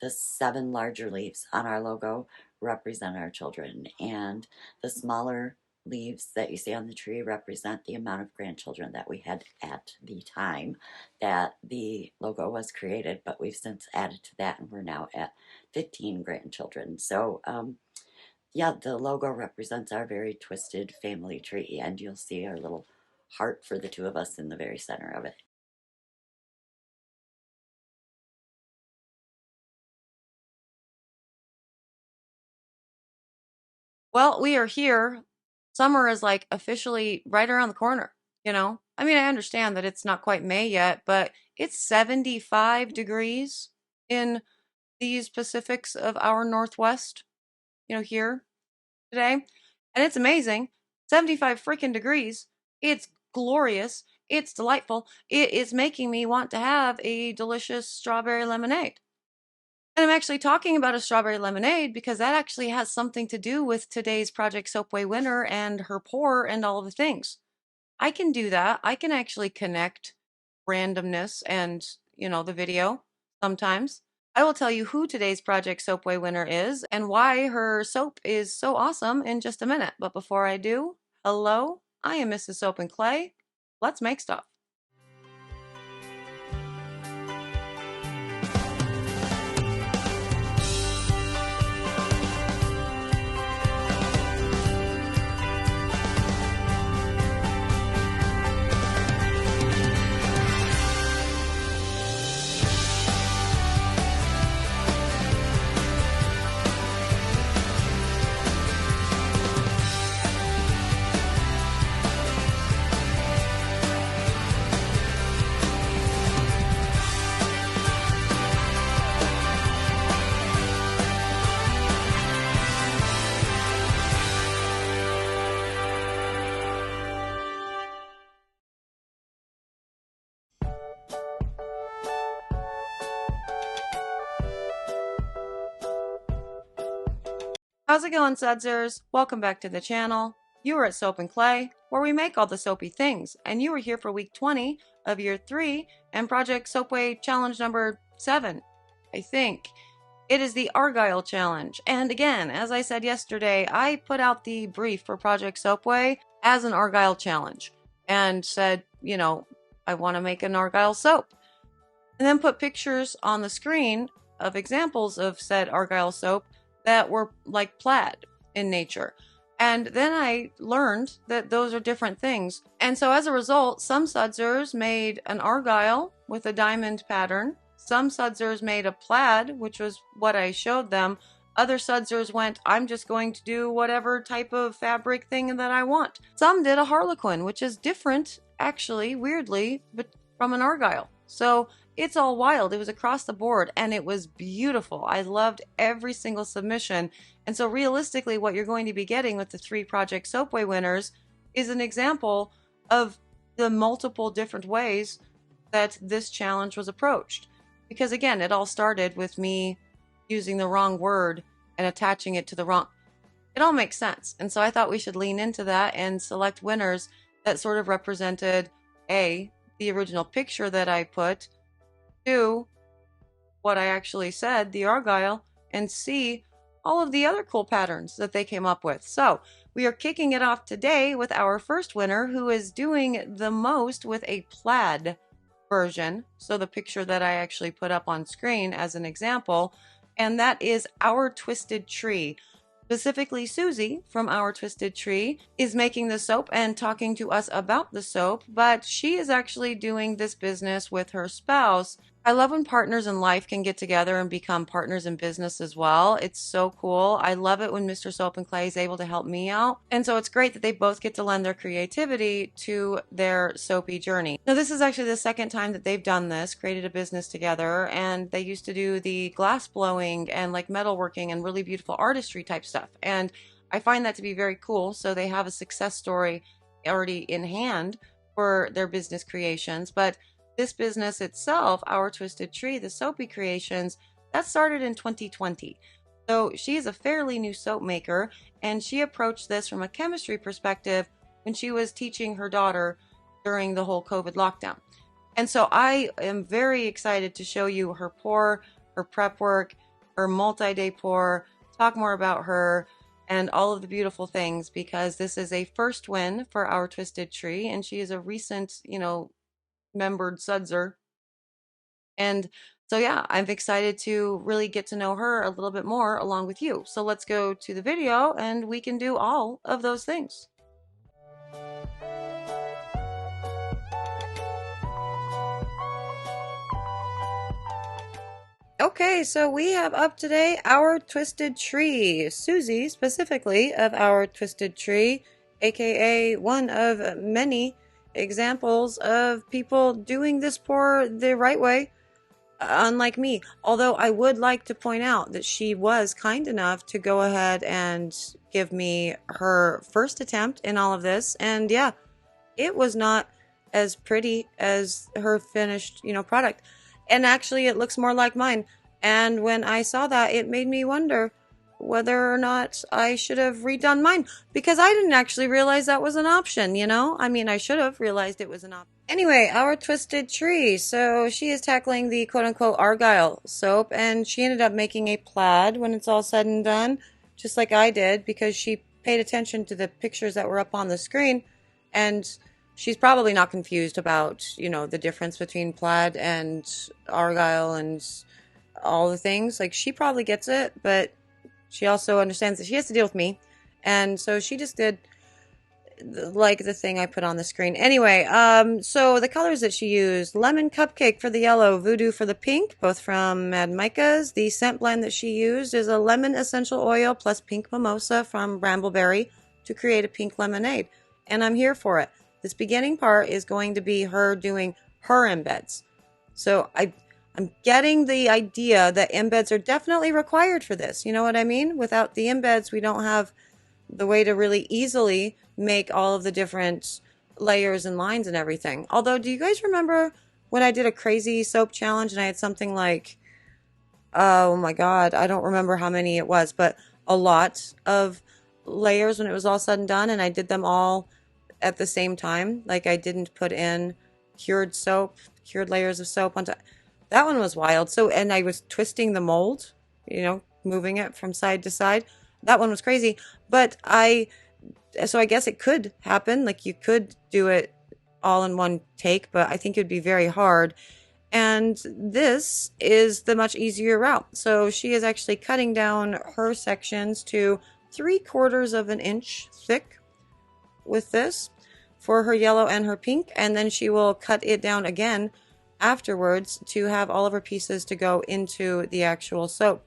the 7 larger leaves on our logo represent our children, and the smaller leaves that you see on the tree represent the amount of grandchildren that we had at the time that the logo was created, but we've since added to that and we're now at 15 grandchildren. So yeah, the logo represents our very twisted family tree, and you'll see our little heart for the 2 of us in the very center of it. Well, we are here. Summer is like officially right around the corner, you know? I mean, I understand that it's not quite May yet, but it's 75 degrees in these Pacifics of our Northwest, here today. And it's amazing. 75 freaking degrees. It's glorious. It's delightful. It is making me want to have a delicious strawberry lemonade. And I'm actually talking about a strawberry lemonade because that actually has something to do with today's Project Soapway winner and her pour and all of the things. I can do that. I can actually connect randomness and, the video sometimes. I will tell you who today's Project Soapway winner is and why her soap is so awesome in just a minute. But before I do, hello, I am Mrs. Soap and Clay. Let's make stuff. How's it going, Sudsers? Welcome back to the channel. You are at Soap and Clay, where we make all the soapy things, and you are here for week 20 of year 3 and Project Soapway challenge number 7, I think. It is the Argyle challenge, and again, as I said yesterday, I put out the brief for Project Soapway as an Argyle challenge, and said, I want to make an Argyle soap, and then put pictures on the screen of examples of said Argyle soap that were like plaid in nature. And then I learned that those are different things. And so as a result, some sudsers made an argyle with a diamond pattern. Some sudsers made a plaid, which was what I showed them. Other sudsers went, I'm just going to do whatever type of fabric thing that I want. Some did a harlequin, which is different, actually, weirdly, but from an argyle. So it's all wild. It was across the board and it was beautiful. I loved every single submission. And so realistically, what you're going to be getting with the 3 Project Soapway winners is an example of the multiple different ways that this challenge was approached. Because again, it all started with me using the wrong word and attaching it to the wrong. It all makes sense. And so I thought we should lean into that and select winners that sort of represented A, the original picture that I put, 2, what I actually said, the argyle, and C, all of the other cool patterns that they came up with. So we are kicking it off today with our first winner, who is doing the most with a plaid version. So the picture that I actually put up on screen as an example, and that is Our Twisted Tree. Specifically, Susie from Our Twisted Tree is making the soap and talking to us about the soap, but she is actually doing this business with her spouse. I love when partners in life can get together and become partners in business as well. It's so cool. I love it when Mr. Soap and Clay is able to help me out. And so it's great that they both get to lend their creativity to their soapy journey. Now, this is actually the second time that they've done this, created a business together, and they used to do the glass blowing and like metalworking and really beautiful artistry type stuff. And I find that to be very cool. So they have a success story already in hand for their business creations. But this business itself, Our Twisted Tree, the soapy creations, that started in 2020. So she is a fairly new soap maker, and she approached this from a chemistry perspective when she was teaching her daughter during the whole COVID lockdown. And so I am very excited to show you her pour, her prep work, her multi-day pour, talk more about her and all of the beautiful things, because this is a first win for our Twisted Tree, and she is a recent, membered Sudzer. And so, yeah, I'm excited to really get to know her a little bit more along with you. So let's go to the video and we can do all of those things. Okay, so we have up today our Twisted Tree, Susie specifically of our Twisted Tree, aka one of many examples of people doing this pour the right way, unlike me. Although I would like to point out that she was kind enough to go ahead and give me her first attempt in all of this, and yeah, it was not as pretty as her finished, product. And actually, it looks more like mine. And when I saw that, it made me wonder whether or not I should have redone mine, because I didn't actually realize that was an option, I mean, I should have realized it was an option. Anyway, our Twisted Tree. So she is tackling the quote-unquote Argyle soap, and she ended up making a plaid when it's all said and done, just like I did, because she paid attention to the pictures that were up on the screen, and she's probably not confused about, the difference between plaid and Argyle and all the things. Like, she probably gets it, but she also understands that she has to deal with me. And so she just did like the thing I put on the screen. Anyway, so the colors that she used: Lemon Cupcake for the yellow, Voodoo for the pink, both from Mad Micah's. The scent blend that she used is a lemon essential oil plus pink mimosa from Brambleberry to create a pink lemonade. And I'm here for it. This beginning part is going to be her doing her embeds. So I'm getting the idea that embeds are definitely required for this. You know what I mean? Without the embeds, we don't have the way to really easily make all of the different layers and lines and everything. Although, do you guys remember when I did a crazy soap challenge and I had something like, oh my God, I don't remember how many it was, but a lot of layers when it was all said and done, and I did them all at the same time. Like, I didn't put in cured layers of soap on top. That one was wild. So, and I was twisting the mold, moving it from side to side. That one was crazy. But so I guess it could happen. Like, you could do it all in one take, but I think it would be very hard. And this is the much easier route. So she is actually cutting down her sections to 3/4 of an inch thick with this for her yellow and her pink, and then she will cut it down again afterwards to have all of her pieces to go into the actual soap.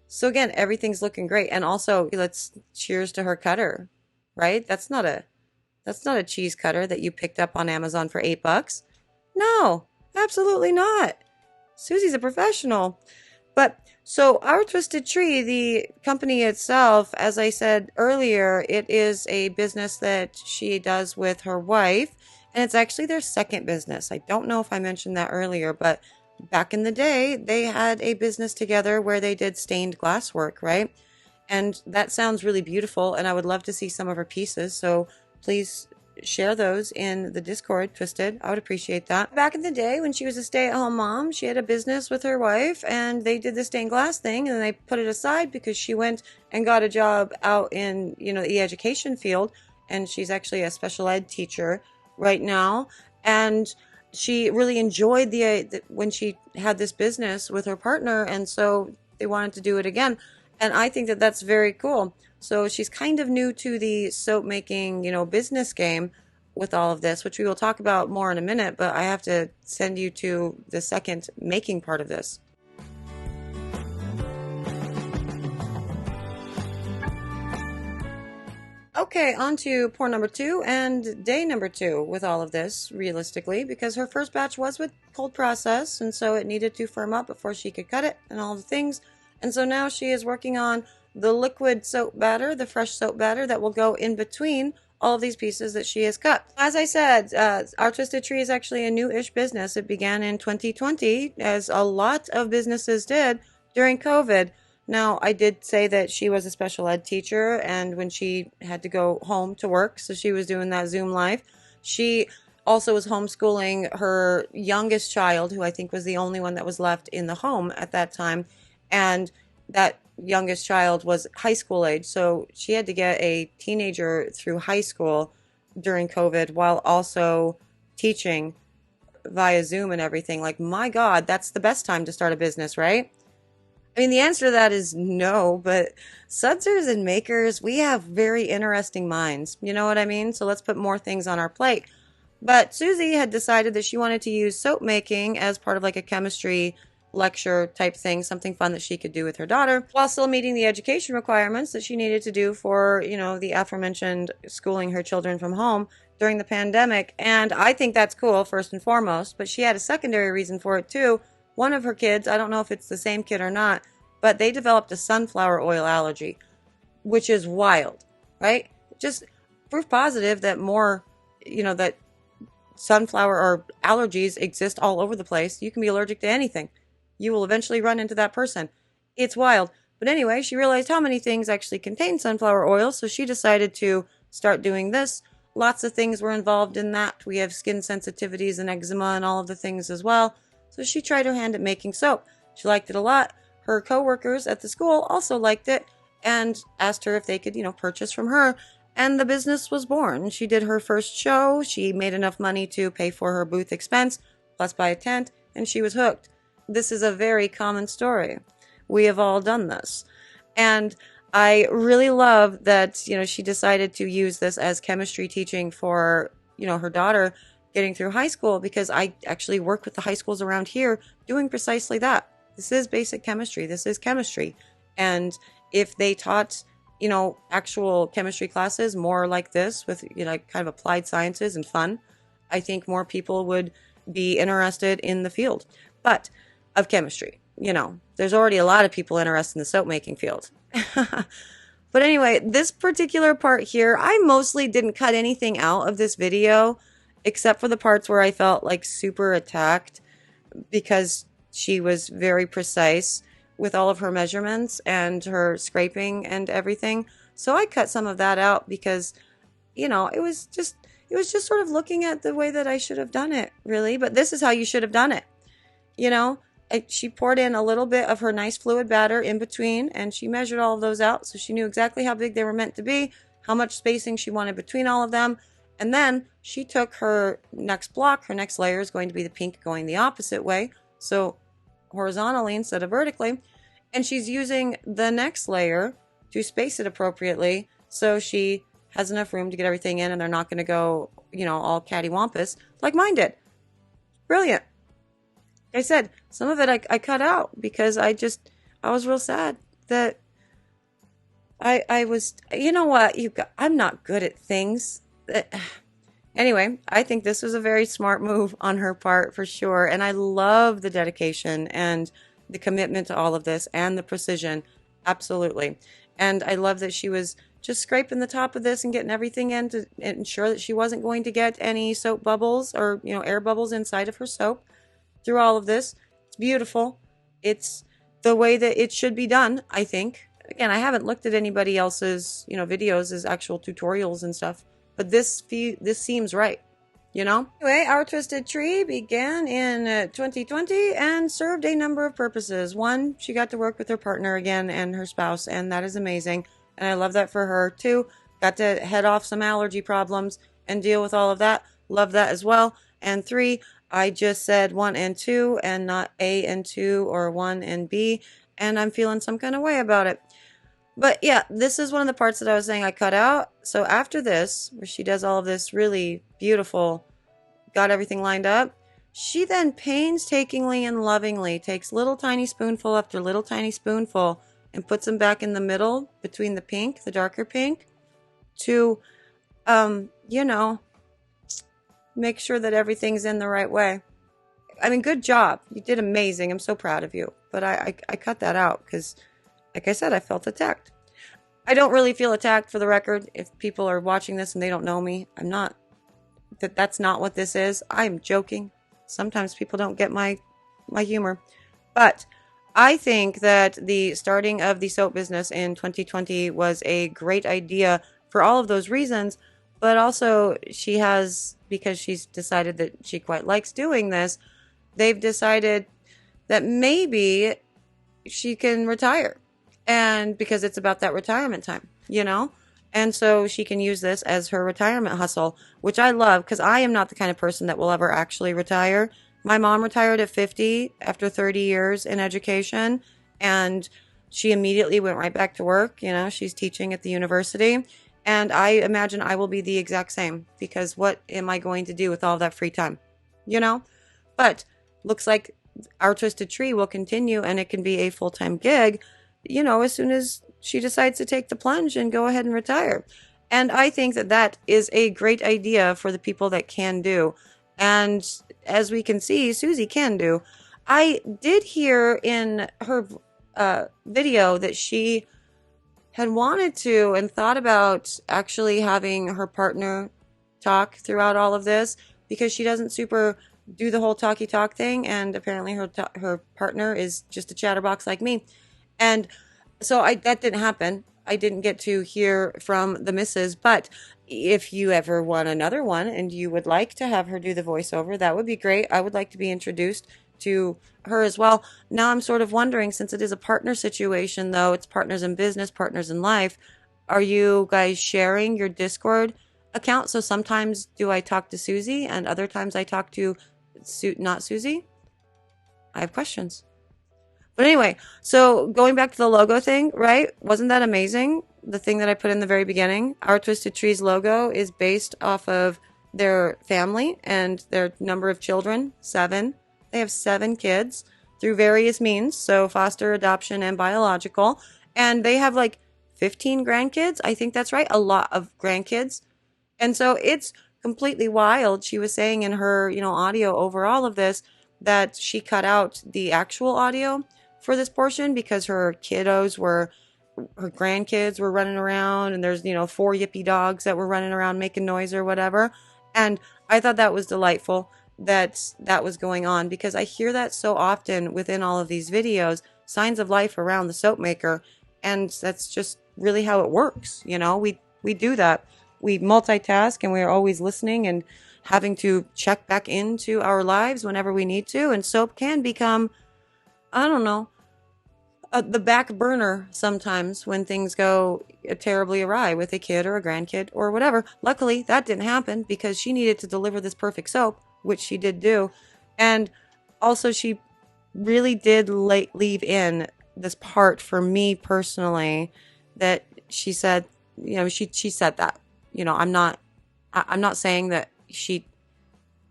So again, everything's looking great. And also, let's cheers to her cutter, right? That's not a cheese cutter that you picked up on Amazon for $8. No, absolutely not. Susie's a professional. But so our Twisted Tree, the company itself, as I said earlier, it is a business that she does with her wife, and it's actually their second business. I don't know if I mentioned that earlier, but back in the day, they had a business together where they did stained glass work, right? And that sounds really beautiful, and I would love to see some of her pieces, so please share those in the Discord, Twisted. I would appreciate that. Back in the day, when she was a stay-at-home mom, she had a business with her wife, and they did the stained glass thing, and then they put it aside because she went and got a job out in, the education field, and she's actually a special ed teacher right now, and she really enjoyed the when she had this business with her partner, and so they wanted to do it again. And I think that that's very cool. So she's kind of new to the soap making, business game with all of this, which we will talk about more in a minute, but I have to send you to the second making part of this. Okay, on to pour number 2 and day number 2 with all of this, realistically, because her first batch was with cold process, and so it needed to firm up before she could cut it and all the things. And so now she is working on the liquid soap batter, the fresh soap batter that will go in between all of these pieces that she has cut. As I said, our Twisted Tree is actually a new-ish business. It began in 2020, as a lot of businesses did during COVID. Now, I did say that she was a special ed teacher, and when she had to go home to work, so she was doing that Zoom live, she also was homeschooling her youngest child, who I think was the only one that was left in the home at that time. And that youngest child was high school age. So she had to get a teenager through high school during COVID while also teaching via Zoom and everything. Like, my God, that's the best time to start a business, right? I mean, the answer to that is no, but sudsers and makers, we have very interesting minds. You know what I mean? So let's put more things on our plate. But Susie had decided that she wanted to use soap making as part of like a chemistry lecture type thing, something fun that she could do with her daughter while still meeting the education requirements that she needed to do for, the aforementioned schooling her children from home during the pandemic. And I think that's cool, first and foremost, but she had a secondary reason for it too. One of her kids, I don't know if it's the same kid or not, but they developed a sunflower oil allergy, which is wild, right? Just proof positive that more, that sunflower or allergies exist all over the place. You can be allergic to anything. You will eventually run into that person. It's wild. But anyway, she realized how many things actually contain sunflower oil, so she decided to start doing this. Lots of things were involved in that. We have skin sensitivities and eczema and all of the things as well. So she tried her hand at making soap. She liked it a lot. Her coworkers at the school also liked it and asked her if they could, purchase from her. And the business was born. She did her first show. She made enough money to pay for her booth expense, plus buy a tent, and she was hooked. This is a very common story. We have all done this. And I really love that, she decided to use this as chemistry teaching for, her daughter getting through high school, because I actually work with the high schools around here doing precisely that. This is basic chemistry. This is chemistry. And if they taught, actual chemistry classes more like this with, kind of applied sciences and fun, I think more people would be interested in the field. But of chemistry, there's already a lot of people interested in the soap making field. But anyway, this particular part here, I mostly didn't cut anything out of this video except for the parts where I felt like super attacked because she was very precise with all of her measurements and her scraping and everything. So I cut some of that out because, it was just sort of looking at the way that I should have done it, really. But this is how you should have done it. She poured in a little bit of her nice fluid batter in between, and she measured all of those out, so she knew exactly how big they were meant to be, how much spacing she wanted between all of them. And then she took her next block. Her next layer is going to be the pink going the opposite way, so horizontally instead of vertically. And she's using the next layer to space it appropriately so she has enough room to get everything in, and they're not going to go, all cattywampus like mine did. Brilliant. Like I said, some of it I cut out because I was real sad that I was, I'm not good at things. Anyway, I think this was a very smart move on her part for sure. And I love the dedication and the commitment to all of this and the precision. Absolutely. And I love that she was just scraping the top of this and getting everything in to ensure that she wasn't going to get any soap bubbles or, air bubbles inside of her soap through all of this. It's beautiful. It's the way that it should be done, I think. Again, I haven't looked at anybody else's, videos as actual tutorials and stuff, but this seems right, Anyway, our twisted tree began in 2020 and served a number of purposes. One, she got to work with her partner again and her spouse, and that is amazing. And I love that for her. Two, got to head off some allergy problems and deal with all of that. Love that as well. And three, I just said 1 and 2 and not A and 2 or 1 and B, and I'm feeling some kind of way about it. But yeah, this is one of the parts that I was saying I cut out. So after this, where she does all of this really beautiful, got everything lined up, she then painstakingly and lovingly takes little tiny spoonful after little tiny spoonful and puts them back in the middle between the pink, the darker pink, to, make sure that everything's in the right way. I mean, good job. You did amazing. I'm so proud of you. But I cut that out because, like I said, I felt attacked. I don't really feel attacked, for the record. If people are watching this and they don't know me, I'm not. That's not what this is. I'm joking. Sometimes people don't get my humor. But I think that the starting of the soap business in 2020 was a great idea for all of those reasons. But also, she has, because she's decided that she quite likes doing this, they've decided that maybe, she can retire. And because it's about that retirement time, you know? And so she can use this as her retirement hustle, which I love because I am not the kind of person that will ever actually retire. My mom retired at 50 after 30 years in education, and she immediately went right back to work. You know, she's teaching at the university. And I imagine I will be the exact same because what am I going to do with all that free time? You know? But looks like our Twisted Tree will continue and it can be a full time gig, you know, as soon as she decides to take the plunge and go ahead and retire. And I think that that is a great idea for the people that can do. And as we can see, Susie can do. I did hear in her video that she had wanted to and thought about actually having her partner talk throughout all of this because she doesn't super do the whole talky talk thing, and apparently her partner is just a chatterbox like me. And so that didn't happen. I didn't get to hear from the missus, but if you ever want another one and you would like to have her do the voiceover, that would be great. I would like to be introduced to her as well. Now I'm sort of wondering, since it is a partner situation, though, it's partners in business, partners in life, are you guys sharing your Discord account? So sometimes do I talk to Susie and other times I talk to not Susie? I have questions. But anyway, so going back to the logo thing, right? Wasn't that amazing? The thing that I put in the very beginning, Our Twisted Trees logo is based off of their family and their number of children, 7. They have 7 kids through various means, so foster, adoption, and biological. And they have like 15 grandkids. I think that's right. A lot of grandkids. And so it's completely wild. She was saying in her, audio over all of this that she cut out the actual audio for this portion because her grandkids were running around, and there's, 4 yippy dogs that were running around making noise or whatever. And I thought that was delightful that was going on because I hear that so often within all of these videos, signs of life around the soap maker. And that's just really how it works. We do that. We multitask and we're always listening and having to check back into our lives whenever we need to. And soap can become, I don't know, the back burner sometimes when things go terribly awry with a kid or a grandkid or whatever. Luckily, that didn't happen because she needed to deliver this perfect soap, which she did do. And also she really did leave in this part for me personally that she said, she said that, I'm not saying that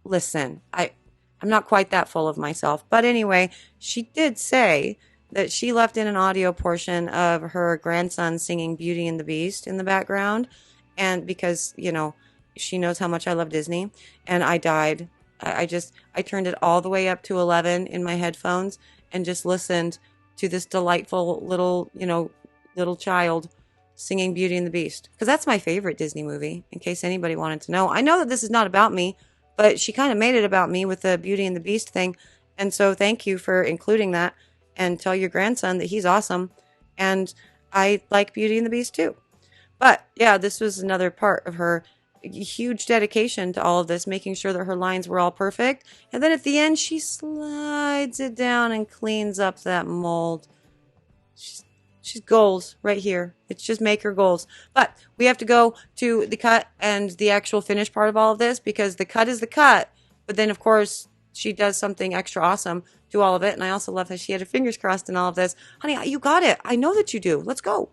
listen, I'm not quite that full of myself. But anyway, she did say that she left in an audio portion of her grandson singing Beauty and the Beast in the background. And because, she knows how much I love Disney, and I died. I turned it all the way up to 11 in my headphones and just listened to this delightful little child singing Beauty and the Beast. Because that's my favorite Disney movie, in case anybody wanted to know. I know that this is not about me, but she kind of made it about me with the Beauty and the Beast thing. And so thank you for including that, and tell your grandson that he's awesome. And I like Beauty and the Beast too. But yeah, this was another part of her huge dedication to all of this, making sure that her lines were all perfect. And then at the end, she slides it down and cleans up that mold. She's goals right here. It's just maker goals. But we have to go to the cut and the actual finished part of all of this, because the cut is the cut. But then, of course, she does something extra awesome to all of it. And I also love that she had her fingers crossed in all of this. Honey, you got it. I know that you do. Let's go.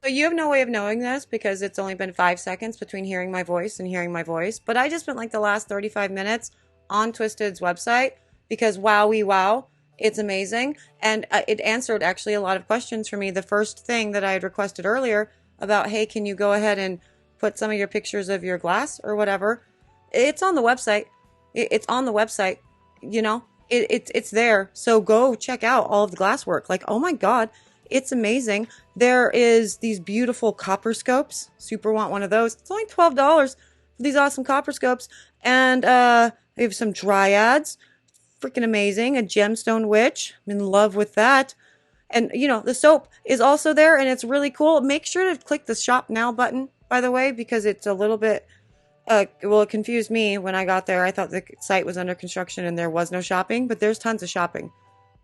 So you have no way of knowing this because it's only been 5 seconds between hearing my voice and hearing my voice. But I just spent like the last 35 minutes on Twisted's website because wow, it's amazing. And it answered actually a lot of questions for me. The first thing that I had requested earlier about, hey, can you go ahead and put some of your pictures of your glass or whatever? It's on the website. It's on the website, it's there. So go check out all of the glass work. Like, oh my God. It's amazing. There is these beautiful copper scopes. Super want one of those. It's only $12 for these awesome copper scopes. And we have some dryads. Freaking amazing. A gemstone witch. I'm in love with that. And, the soap is also there, and it's really cool. Make sure to click the Shop Now button, by the way, because it's a little bit Well, it confused me when I got there. I thought the site was under construction and there was no shopping, but there's tons of shopping.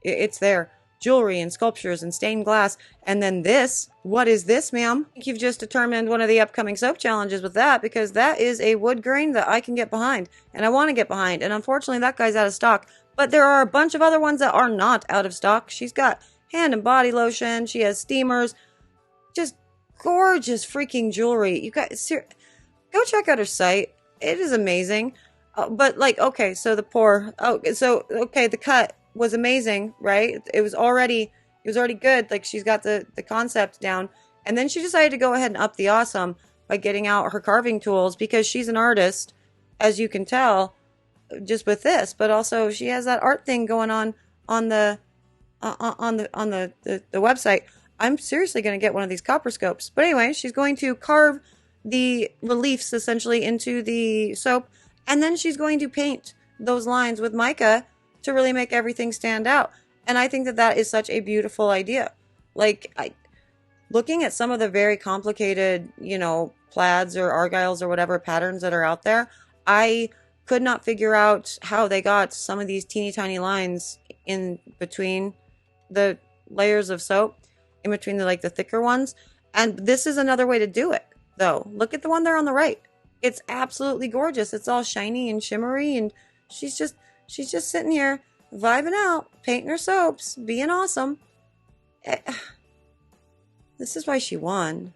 It's there. Jewelry and sculptures and stained glass. And then this. What is this, ma'am? I think you've just determined one of the upcoming soap challenges with that, because that is a wood grain that I can get behind and I want to get behind. And unfortunately, that guy's out of stock. But there are a bunch of other ones that are not out of stock. She's got hand and body lotion. She has steamers. Just gorgeous freaking jewelry. You guys, go check out her site. It is amazing. But like, okay, so the cut was amazing, right? It was already good. Like, she's got the concept down. And then she decided to go ahead and up the awesome by getting out her carving tools, because she's an artist, as you can tell, just with this. But also she has that art thing going on the website. I'm seriously going to get one of these copper scopes. But anyway, she's going to carve the reliefs essentially into the soap, and then she's going to paint those lines with mica to really make everything stand out. And I think that that is such a beautiful idea. Like, looking at some of the very complicated, plaids or argyles or whatever patterns that are out there, I could not figure out how they got some of these teeny tiny lines in between the layers of soap, in between the thicker ones. And this is another way to do it, though. Look at the one there on the right. It's absolutely gorgeous. It's all shiny and shimmery, and she's just sitting here vibing out, painting her soaps, being awesome. This is why she won.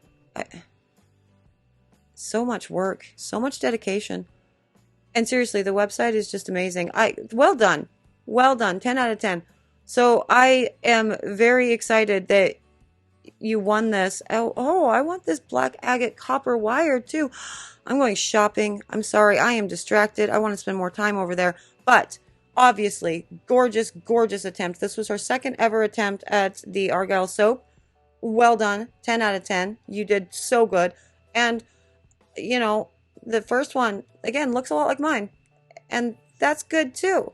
So much work, so much dedication. And seriously, the website is just amazing. Well done. 10 out of 10. So I am very excited that you won this. Oh, I want this black agate copper wire too. I'm going shopping. I'm sorry, I am distracted. I want to spend more time over there. But obviously, gorgeous, gorgeous attempt. This was her second ever attempt at the argyle soap. Well done. 10 out of 10. You did so good. And, the first one, again, looks a lot like mine. And that's good too.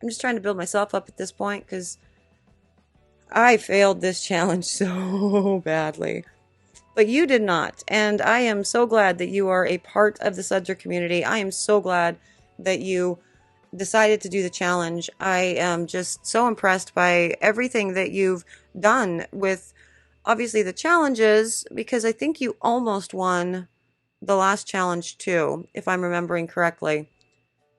I'm just trying to build myself up at this point, because I failed this challenge so badly. But you did not. And I am so glad that you are a part of the Sudzer community. I am so glad that you decided to do the challenge. I am just so impressed by everything that you've done with, obviously, the challenges, because I think you almost won the last challenge too, if I'm remembering correctly.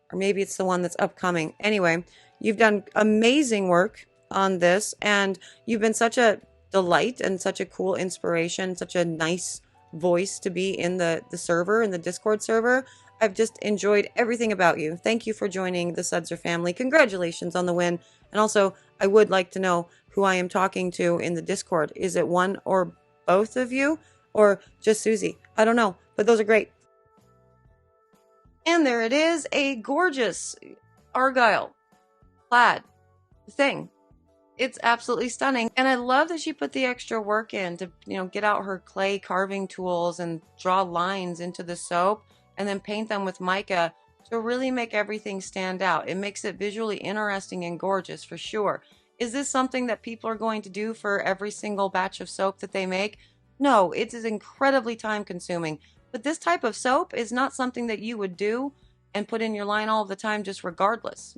Or maybe it's the one that's upcoming. Anyway, you've done amazing work on this, and you've been such a delight and such a cool inspiration, such a nice voice to be in the server, in the Discord server. I've just enjoyed everything about you. Thank you for joining the Sudzer family. Congratulations on the win. And also, I would like to know who I am talking to in the Discord. Is it one or both of you? Or just Susie? I don't know, but those are great. And there it is, a gorgeous argyle plaid thing. It's absolutely stunning. And I love that she put the extra work in to, get out her clay carving tools and draw lines into the soap and then paint them with mica to really make everything stand out. It makes it visually interesting and gorgeous for sure. Is this something that people are going to do for every single batch of soap that they make? No, it is incredibly time consuming. But this type of soap is not something that you would do and put in your line all the time just regardless,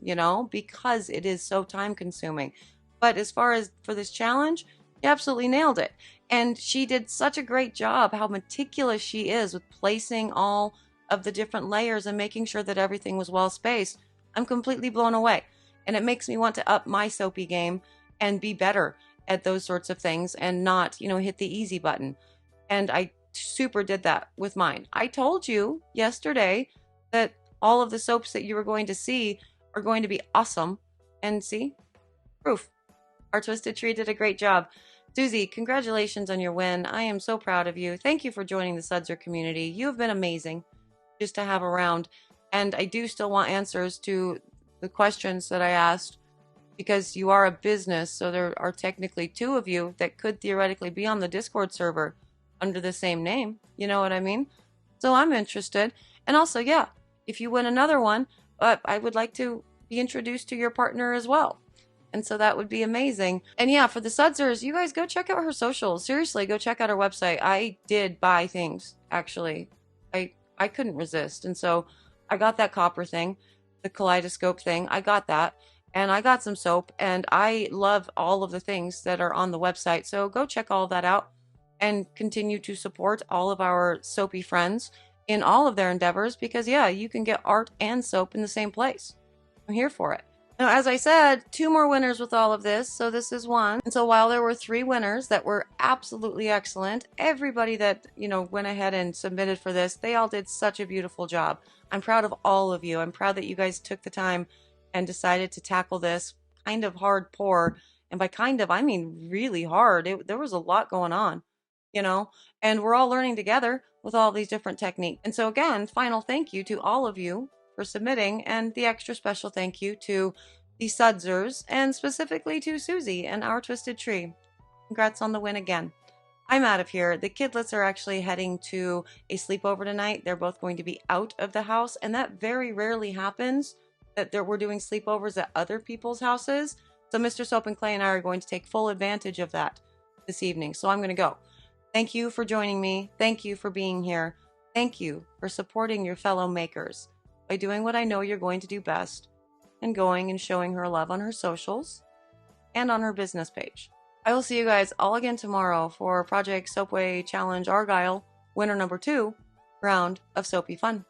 because it is so time consuming. But as far as for this challenge, she absolutely nailed it. And she did such a great job, how meticulous she is with placing all of the different layers and making sure that everything was well spaced. I'm completely blown away. And it makes me want to up my soapy game and be better at those sorts of things and not, hit the easy button. And I super did that with mine. I told you yesterday that all of the soaps that you were going to see are going to be awesome. And see? Proof. Our Twisted Tree did a great job. Susie, congratulations on your win. I am so proud of you. Thank you for joining the Sudzer community. You have been amazing just to have around. And I do still want answers to the questions that I asked, because you are a business, so there are technically two of you that could theoretically be on the Discord server under the same name. You know what I mean? So I'm interested. And also, yeah, if you win another one, I would like to be introduced to your partner as well. And so that would be amazing. And yeah, for the Sudzers, you guys go check out her socials. Seriously, go check out her website. I did buy things, actually. I couldn't resist. And so I got that copper thing, the kaleidoscope thing. I got that. And I got some soap, and I love all of the things that are on the website. So go check all of that out and continue to support all of our soapy friends in all of their endeavors because, yeah, you can get art and soap in the same place. I'm here for it. Now, as I said, 2 more winners with all of this, so this is one. And so while there were 3 winners that were absolutely excellent, everybody that, went ahead and submitted for this, they all did such a beautiful job. I'm proud of all of you. I'm proud that you guys took the time and decided to tackle this kind of hard pour. And by kind of, I mean really hard. There was a lot going on, and we're all learning together with all these different techniques. And so again, final thank you to all of you for submitting, and the extra special thank you to the Sudzers, and specifically to Susie and Our Twisted Tree. Congrats on the win again. I'm out of here. The kidlets are actually heading to a sleepover tonight. They're both going to be out of the house, and that very rarely happens that we're doing sleepovers at other people's houses. So Mr. Soap and Clay and I are going to take full advantage of that this evening. So I'm going to go. Thank you for joining me. Thank you for being here. Thank you for supporting your fellow makers by doing what I know you're going to do best and going and showing her love on her socials and on her business page. I will see you guys all again tomorrow for Project Soapway Challenge Argyle, winner number 2, round of soapy fun.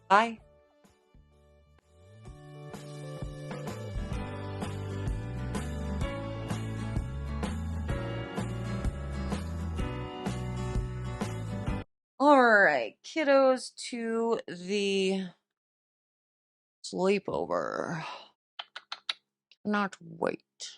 Bye. All right, kiddos, to the sleepover. Cannot wait.